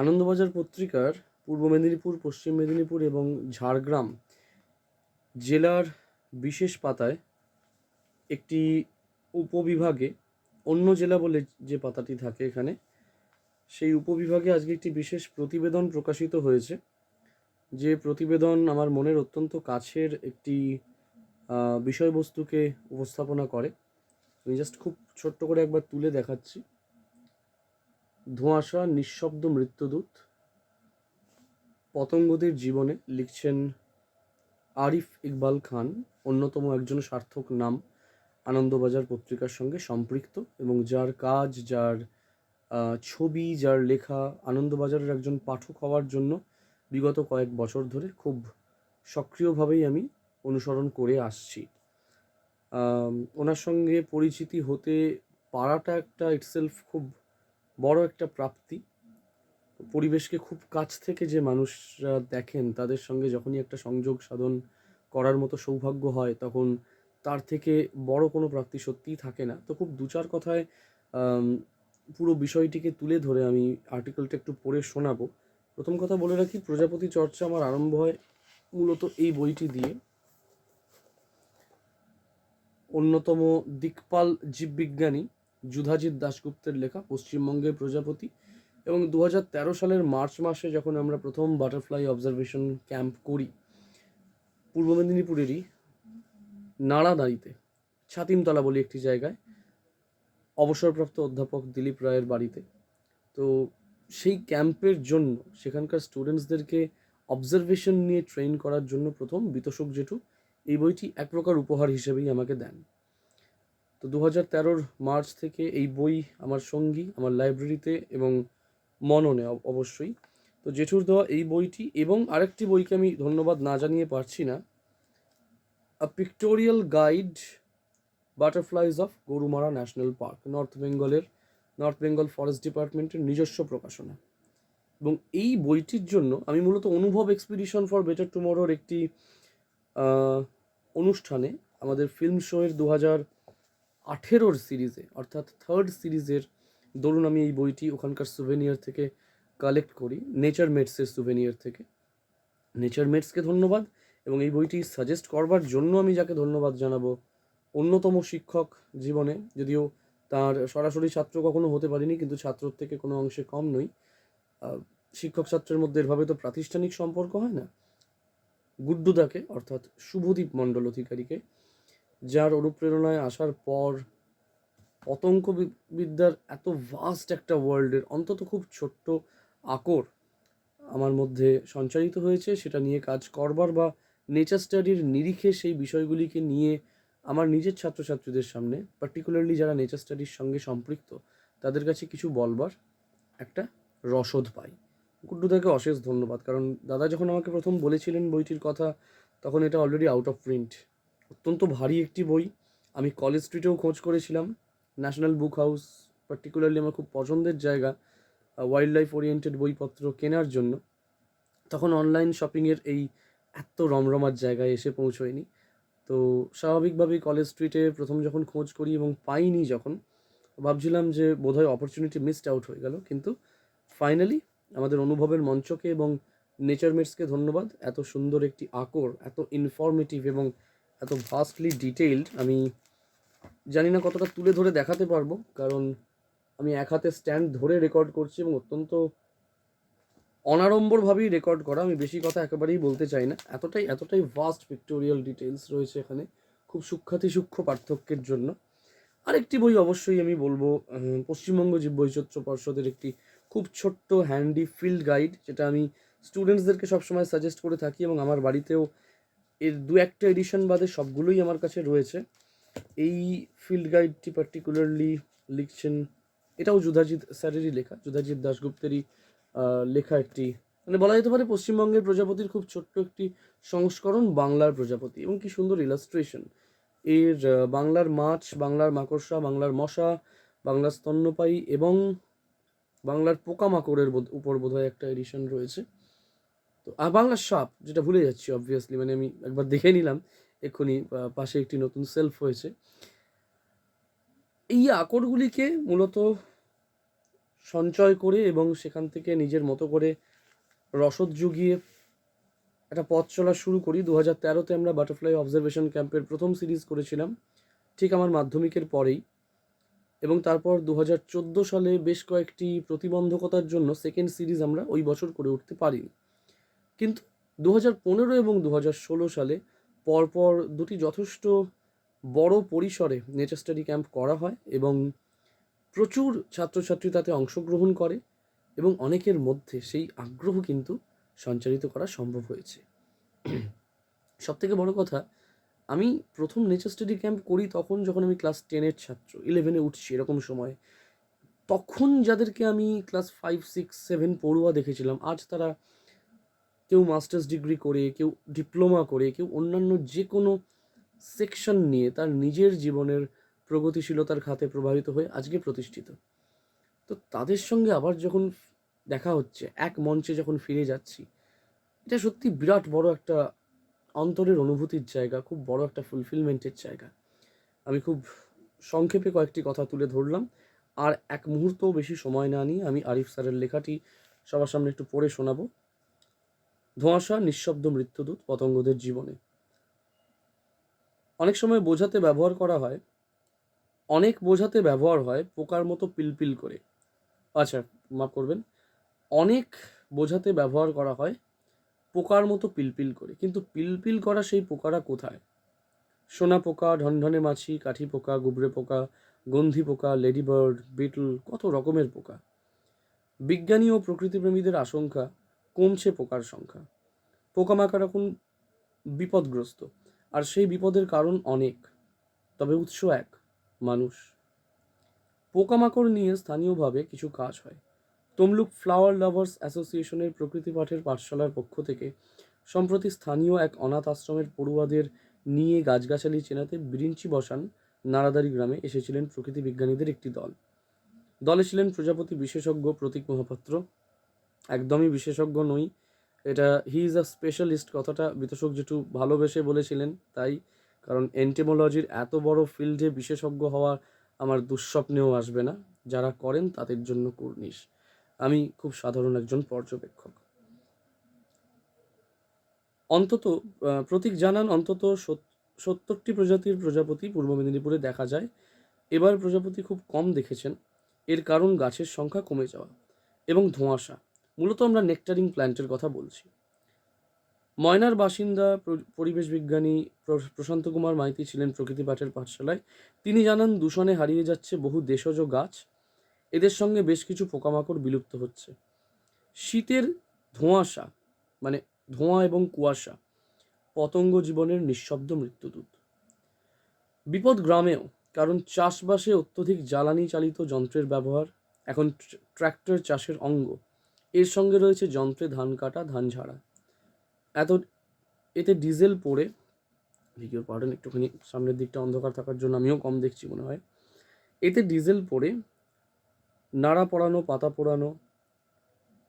আনন্দবাজার পত্রিকার পূর্ব মেদিনীপুর, পশ্চিম মেদিনীপুর এবং ঝাড়গ্রাম জেলার বিশেষ পাতায় একটি উপবিভাগে, অন্য জেলা বলে যে পাতাটি থাকে এখানে, সেই উপবিভাগে আজকে একটি বিশেষ প্রতিবেদন প্রকাশিত হয়েছে। যে প্রতিবেদন আমার মনের অত্যন্ত কাছের একটি বিষয়বস্তুকে উপস্থাপনা করে। আমি জাস্ট খুব ছোট্ট করে একবার তুলে দেখাচ্ছি। ধোঁয়াশা নিঃশব্দ মৃত্যুদূত, পতঙ্গদের জীবনে, লিখছেন আরিফ ইকবাল খান, অন্যতম একজন সার্থক নাম আনন্দবাজার পত্রিকার সঙ্গে সম্পৃক্ত এবং যার কাজ, যার ছবি, যার লেখা আনন্দবাজারের একজন পাঠক হওয়ার জন্য বিগত কয়েক বছর ধরে খুব সক্রিয়ভাবেই আমি অনুসরণ করে আসছি। ওনার সঙ্গে পরিচিতি হতে পারাটা একটা ইটসেলফ খুব বড় একটা প্রাপ্তি। পরিবেশকে খুব কাছ থেকে যে মানুষরা দেখেন, তাদের সঙ্গে যখনই একটা সংযোগ সাধন করার মতো সৌভাগ্য হয়, তখন তার থেকে বড় কোনো প্রাপ্তি সত্যিই থাকে না। তো খুব দু চার কথায় পুরো বিষয়টিকে তুলে ধরে আমি আর্টিকেলটা একটু পড়ে শোনাবো। প্রথম কথা বলে রাখি, প্রজাপতি চর্চা আমার আরম্ভ হয় মূলত এই বইটি দিয়ে। অন্যতম দিকপাল জীববিজ্ঞানী যুধাজিৎ দাশগুপ্তের লেখা পশ্চিমবঙ্গের প্রজাপতি। এবং 2013 সালের মার্চ মাসে যখন আমরা প্রথম বাটারফ্লাই অবজারভেশন ক্যাম্প করি পূর্ব মেদিনীপুরেরই নাড়াদাঁড়িতে, ছাতিমতলা বলে একটি জায়গায়, অবসরপ্রাপ্ত অধ্যাপক দিলীপ রায়ের বাড়িতে, তো সেই ক্যাম্পের জন্য সেখানকার স্টুডেন্টসদেরকে অবজারভেশন নিয়ে ট্রেন করার জন্য প্রথম বিতোষক জেঠু এই বইটি এক প্রকার উপহার হিসেবেই আমাকে দেন। তো 2013 মার্চ থেকে এই বই আমার সঙ্গী, আমার লাইব্রেরিতে এবং মননে অবশ্যই। তো জেঠুর দেওয়া এই বইটি এবং আরেকটি বইকে আমি ধন্যবাদ না জানিয়ে পারছি না, a pictorial guide butterflies of Gorumara national park, north Bengal forest ডিপার্টমেন্টের নিজস্ব প্রকাশনা। এবং এই বইটির জন্য আমি মূলত অনুভব এক্সপিডিশন ফর বেটার টুমরোর একটি অনুষ্ঠানে, আমাদের ফিল্ম শোয়ের 2018 সিরিজে, অর্থাৎ থার্ড সিরিজের দরুন আমি এই বইটি ওখানকার সুভেনিয়ার থেকে কালেক্ট করি, নেচার মেটসের সুভেনিয়ার থেকে। নেচার মেটসকে ধন্যবাদ। এবং এই বইটি সাজেস্ট করবার জন্য আমি যাকে ধন্যবাদ জানাবো, অন্যতম শিক্ষক জীবনে, যদিও তার সরাসরি ছাত্র কখনো হতে পারিনি, কিন্তু ছাত্রর থেকে কোনো অংশে কম নই। শিক্ষক ছাত্রের মধ্যে এভাবে তো প্রাতিষ্ঠানিক সম্পর্ক হয় না। গুড্ডুদাকে, অর্থাৎ শুভদীপ মণ্ডল অধিকারীকে, যার অনুপ্রেরণায় আসার পর পতঙ্গ বিদ্যার এত ভাস্ট একটা ওয়ার্ল্ডের অন্তত খুব ছোট্ট আকর আমার মধ্যে সঞ্চারিত হয়েছে, সেটা নিয়ে কাজ করবার বা নেচার স্টাডির নিরিখে সেই বিষয়গুলিকে নিয়ে আমার নিজের ছাত্রছাত্রীদের সামনে, পার্টিকুলারলি যারা নেচার স্টাডির সঙ্গে সম্পৃক্ত, তাদের কাছে কিছু বলবার একটা রসদ পাই। গুড্ডুদাকে অশেষ ধন্যবাদ, কারণ দাদা যখন আমাকে প্রথম বলেছিলেন বইটির কথা, তখন এটা অলরেডি আউট অফ প্রিন্ট। অত্যন্ত ভারী একটি বই। আমি কলেজ স্ট্রিটেও খোঁজ করেছিলাম, ন্যাশনাল বুক হাউস পার্টিকুলারলি আমার খুব পছন্দের জায়গা ওয়াইল্ড লাইফ ওরিয়েন্টেড বইপত্র কেনার জন্য, তখন অনলাইন শপিংয়ের এই এত রমরমার জায়গায় এসে পৌঁছয়নি। তো স্বাভাবিকভাবেই কলেজ স্ট্রিটে প্রথম যখন খোঁজ করি এবং পাইনি, যখন ভাবছিলাম যে বোধহয় অপরচুনিটি মিসড আউট হয়ে গেল, কিন্তু ফাইনালি আমাদের অনুভবের মঞ্চকে এবং নেচার মেটসকে ধন্যবাদ। এত সুন্দর একটি আকর, এত ইনফরমেটিভ এবং এত ভাস্টলি ডিটেইলড, আমি জানি না কতটা তুলে ধরে দেখাতে পারবো, কারণ আমি এক হাতে স্ট্যান্ড ধরে রেকর্ড করছি এবং অত্যন্ত অনাড়ম্বরভাবেই রেকর্ড করা। আমি বেশি কথা একেবারেই বলতে চাই না, এতটাই ভাস্ট পিক্টোরিয়াল ডিটেলস রয়েছে এখানে, খুব সূক্ষ্ম পার্থক্যের জন্য। আরেকটি বই অবশ্যই আমি বলবো, পশ্চিমবঙ্গ জীববৈচিত্র্য পর্ষদের একটি খুব ছোট্ট হ্যান্ডি ফিল্ড গাইড, যেটা আমি স্টুডেন্টসদেরকে সবসময় সাজেস্ট করে থাকি এবং আমার বাড়িতেও এর দু একটা এডিশন বাদে সবগুলোই আমার কাছে রয়েছে। এই ফিল্ড গাইডটি পার্টিকুলারলি লিখছেন, এটাও যুধাজিৎ স্যারেরই লেখা, যুধাজিৎ দাশগুপ্তেরই লেখা একটি, মানে বলা যেতে পারে পশ্চিমবঙ্গের প্রজাপতির খুব ছোট্ট একটি সংস্করণ, বাংলার প্রজাপতি। এবং কি সুন্দর ইলাস্ট্রেশন এর! বাংলার মাছ, বাংলার মাকড়সা, বাংলার মশা, বাংলার স্তন্যপায়ী এবং বাংলার পোকামাকড়ের উপর বোধহয় একটা এডিশন রয়েছে। তো বাংলার সাপ, যেটা ভুলে যাচ্ছি অবভিয়াসলি, মানে আমি একবার দেখে নিলাম এক্ষুনি, পাশে একটি নতুন সেলফ হয়েছে। এই আকরগুলিকে মূলত সঞ্চয় করে এবং সেখান থেকে নিজের মতো করে রসদ জুগিয়ে একটা পথ চলা শুরু করি। 2013-তে আমরা বাটারফ্লাই অবজারভেশন ক্যাম্পের প্রথম সিরিজ করেছিলাম, ঠিক আমার মাধ্যমিকের পরেই। এবং তারপর 2014 সালে বেশ কয়েকটি প্রতিবন্ধকতার জন্য সেকেন্ড সিরিজ আমরা ওই বছর করে উঠতে পারিনি। কিন্তু 2015 এবং 2016 সালে পরপর দুটি যথেষ্ট বড় পরিসরে নেচার স্টাডি ক্যাম্প করা হয় এবং প্রচুর ছাত্রছাত্রী তাতে অংশগ্রহণ করে এবং অনেকের মধ্যে সেই আগ্রহ কিন্তু সঞ্চারিত করা সম্ভব হয়েছে। সবথেকে বড় কথা, আমি প্রথম নেচার স্টাডি ক্যাম্প করি তখন যখন আমি ক্লাস 10-এর ছাত্র, 11-এ উঠছি এরকম সময়। তখন যাদেরকে আমি ক্লাস 5, 6, 7 পড়ুয়া দেখেছিলাম, আজ তারা কেউ মাস্টার্স ডিগ্রি করে, কেউ ডিপ্লোমা করে, কেউ অন্যান্য যে কোনো সেকশন নিয়ে তার নিজের জীবনের প্রগতিশীলতার খাতে প্রভাবিত হয়ে আজকে প্রতিষ্ঠিত। তো তাদের সঙ্গে আবার যখন দেখা হচ্ছে, এক মঞ্চে যখন ফিরে যাচ্ছি, এটা সত্যি বিরাট বড় একটা অন্তরের অনুভূতির জায়গা, খুব বড় একটা ফুলফিলমেন্টের জায়গা। আমি খুব সংক্ষেপে কয়েকটি কথা তুলে ধরলাম, আর এক মুহূর্তও বেশি সময় না নিয়ে আমি আরিফ স্যারের লেখাটি সবার সামনে একটু পড়ে শোনাবো। ধোঁয়াশা নিঃশব্দ মৃত্যুদূত পতঙ্গদের জীবনে। অনেক সময় বোঝাতে ব্যবহার করা হয়, অনেক বোঝাতে ব্যবহার হয় পোকার মতো পিলপিল করে। আচ্ছা, মাফ করবেন, অনেক বোঝাতে ব্যবহার করা হয় পোকার মতো পিলপিল করে, কিন্তু পিলপিল করা সেই পোকারা কোথায়? সোনা পোকা, ঢনঢনে মাছি, কাঠি পোকা, গুবরে পোকা, গন্ধি পোকা, লেডিবার্ড, বিটল, কত রকমের পোকা। বিজ্ঞানী ও প্রকৃতিপ্রেমীদের আশঙ্কা কমছে পোকার সংখ্যা। পোকামাকড় এখন বিপদগ্রস্ত, আর সেই বিপদের কারণ অনেক, তবে উৎস এক: মানুষ। পোকামাকড় নিয়ে স্থানীয়ভাবে কিছু কাজ হয়। তমলুক ফ্লাওয়ার লাভার্স অ্যাসোসিয়েশনের প্রকৃতি পাঠের পাঠশালার পক্ষ থেকে সম্প্রতি স্থানীয় এক অনাথ আশ্রমের পড়ুয়াদের নিয়ে গাছগাছালি চেনাতে বিরিঞ্চি বসান নারাদারি গ্রামে এসেছিলেন প্রকৃতি বিজ্ঞানীদের একটি দল। দলে ছিলেন প্রজাপতি বিশেষজ্ঞ প্রতীক মহাপাত্র। একদমই বিশেষজ্ঞ নই, এটা হি ইজ আ স্পেশালিস্ট কথাটা বিতোষক জেঠু ভালোবেসে বলেছিলেন, তাই। কারণ এন্টেমোলজির এত বড় ফিল্ডে বিশেষজ্ঞ হওয়া আমার দুঃস্বপ্নেও আসবে না। যারা করেন তাদের জন্য কুর্নিশ। আমি খুব সাধারণ একজন পর্যবেক্ষক। অন্তত প্রতীক জানান অন্তত 70টি প্রজাতির প্রজাপতি পূর্ব মেদিনীপুরে দেখা যায়। এবার প্রজাপতি খুব কম দেখেছেন, এর কারণ গাছের সংখ্যা কমে যাওয়া এবং ধোঁয়াশা। মূলত আমরা নেকটারিং প্ল্যান্টের কথা বলছি। ময়নার বাসিন্দা পরিবেশ বিজ্ঞানী প্রশান্ত কুমার মাইতি ছিলেন প্রকৃতি পাঠের পাঠশালায়। তিনি জানান দূষণে হারিয়ে যাচ্ছে বহু দেশজ গাছ, এদের সঙ্গে বেশ কিছু পোকামাকড় বিলুপ্ত হচ্ছে। শীতের ধোঁয়াশা, মানে ধোঁয়া এবং কুয়াশা, পতঙ্গ জীবনের নিঃশব্দ মৃত্যুদূত। বিপদ গ্রামেও, কারণ চাষবাসে অত্যধিক জ্বালানি চালিত যন্ত্রের ব্যবহার। এখন ট্র্যাক্টর চাষের অঙ্গ, এর সঙ্গে রয়েছে যন্ত্রে ধান কাটা, ধান ঝাড়া। এতে ডিজেল পড়ে, ভিডিওর পার্টন একটুখানি সামনের দিকটা অন্ধকার থাকার জন্য আমিও কম দেখছি মনে হয়। এতে ডিজেল পড়ে, নাড়া পড়ানো, পাতা পোড়ানো,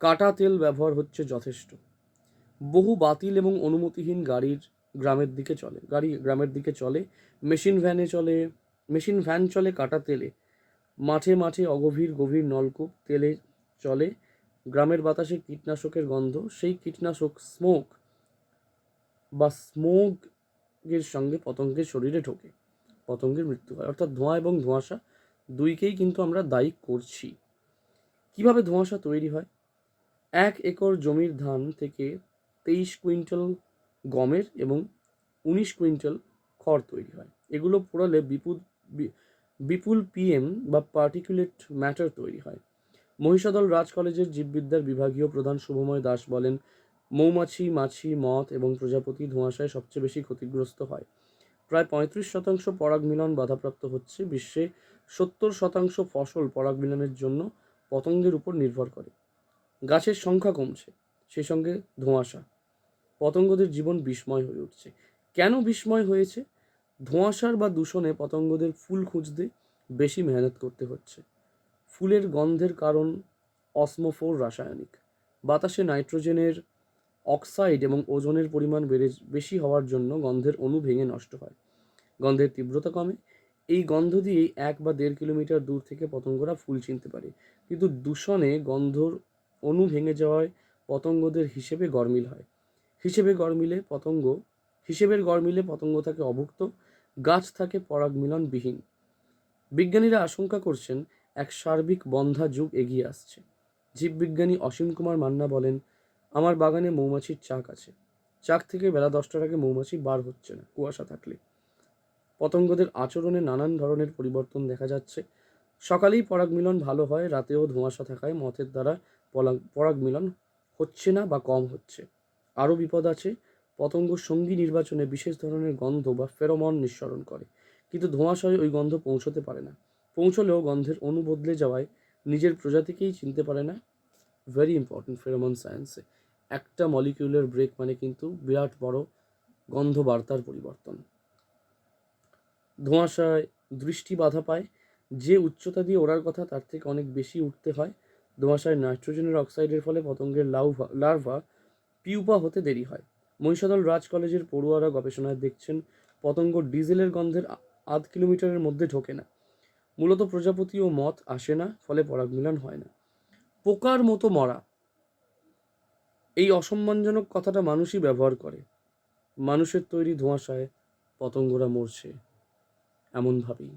কাটা তেল ব্যবহার হচ্ছে যথেষ্ট। বহু বাতিল এবং অনুমতিহীন গ্রামের দিকে চলে। মেশিন ভ্যান চলে কাটা তেলে। মাঠে মাঠে গভীর নলকূপ, তেলে চলে। গ্রামের বাতাসে কীটনাশকের গন্ধ, সেই কীটনাশক স্মোগের সঙ্গে পতঙ্গের শরীরে ঢোকে, পতঙ্গের মৃত্যু হয়। অর্থাৎ ধোঁয়া এবং ধোঁয়াশা দুইকেই কিন্তু আমরা দায়ী করছি। কিভাবে ধোঁয়াশা তৈরি হয়? 1 একর জমির ধান থেকে 23 কুইন্টাল গমের এবং 19 কুইন্টাল খড় তৈরি হয়। এগুলো পোড়ালে বিপুল পিএম বা পার্টিকুলেট ম্যাটার তৈরি হয়। মহিষাদল রাজ কলেজের জীববিদ্যার বিভাগীয় প্রধান শুভময় দাস বলেন, মৌমাছি, মাছি, মথ এবং প্রজাপতি ধোঁয়াশায় সবচেয়ে বেশি ক্ষতিগ্রস্ত হয়। প্রায় 35% পরাগ মিলন বাধাপ্রাপ্ত হচ্ছে। বিশ্বে 70% ফসল পরাগ মিলনের জন্য পতঙ্গের উপর নির্ভর করে। গাছের সংখ্যা কমছে, সেই সঙ্গে ধোঁয়াশা। পতঙ্গদের জীবন বিস্ময় হয়ে উঠছে। কেন বিস্ময় হয়েছে? ধোঁয়াশার বা দূষণে পতঙ্গদের ফুল খুঁজতে বেশি মেহনত করতে হচ্ছে। ফুলের গন্ধের কারণ অসমোফোর রাসায়নিক। বাতাসে নাইট্রোজেনের অক্সাইড এবং ওজনের পরিমাণ বেশি হওয়ার জন্য গন্ধের অণু ভেঙে নষ্ট হয়। গন্ধের তীব্রতা কমে। এই গন্ধ দিয়েই 1 বা 1.5 কিলোমিটার দূর থেকে পতঙ্গরা ফুল চিনতে পারে। কিন্তু দূষণে গন্ধর অণু ভেঙে যাওয়ায় পতঙ্গদের হিসেবের গড়মিলে পতঙ্গ থাকে অভুক্ত, গাছ থাকে পরাগ মিলনবিহীন। বিজ্ঞানীরা আশঙ্কা করছেন এক সার্বিক বন্ধ্যা যুগ এগিয়ে আসছে। জীববিজ্ঞানী অসীম কুমার মান্না বলেন, আমার বাগানে মৌমাছির চাক আছে। চাক থেকে বেলা 10টার আগে মৌমাছি বার হচ্ছে না কুয়াশা থাকলে। পতঙ্গদের আচরণে নানান ধরনের পরিবর্তন দেখা যাচ্ছে। সকালেই পরাগ মিলন ভালো হয়, রাতেও ধোঁয়াশা থাকায় মথের দ্বারা পরাগ মিলন হচ্ছে না বা কম হচ্ছে। আরও বিপদ আছে, পতঙ্গ সঙ্গী নির্বাচনে বিশেষ ধরনের গন্ধ বা ফেরোমন নিঃসরণ করে, কিন্তু ধোঁয়াশায় ওই গন্ধ পৌঁছতে পারে না। পৌঁছলেও গন্ধের অণু বদলে যাওয়ায় নিজের প্রজাতিকেই চিনতে পারে না। ভেরি ইম্পর্টেন্ট ফেরোমন সায়েন্সে। একটা মলিকিউলার ব্রেক মানে কিন্তু বিরাট বড় গন্ধ বার্তার পরিবর্তন। ধোঁয়াশায় দৃষ্টি বাধা পায়, যে উচ্চতা দিয়ে ওড়ার কথা তার থেকে অনেক বেশি উঠতে হয়। ধোঁয়াশায় নাইট্রোজেনের অক্সাইডের ফলে পতঙ্গের লার্ভা পিউপা হতে দেরি হয়। মহিষাদল রাজ কলেজের পড়ুয়ারা গবেষণায় দেখছেন পতঙ্গ ডিজেলের গন্ধের 0.5 কিলোমিটারের মধ্যে ঢোকে না। মূলত প্রজাপতি ও মথ আসে না, ফলে পরাগমিলন হয় না। পোকার মতো মরা, এই অসম্মানজনক কথাটা মানুষই ব্যবহার করে। মানুষের তৈরি ধোঁয়াশায় পতঙ্গরা মরছে এমনভাবেই।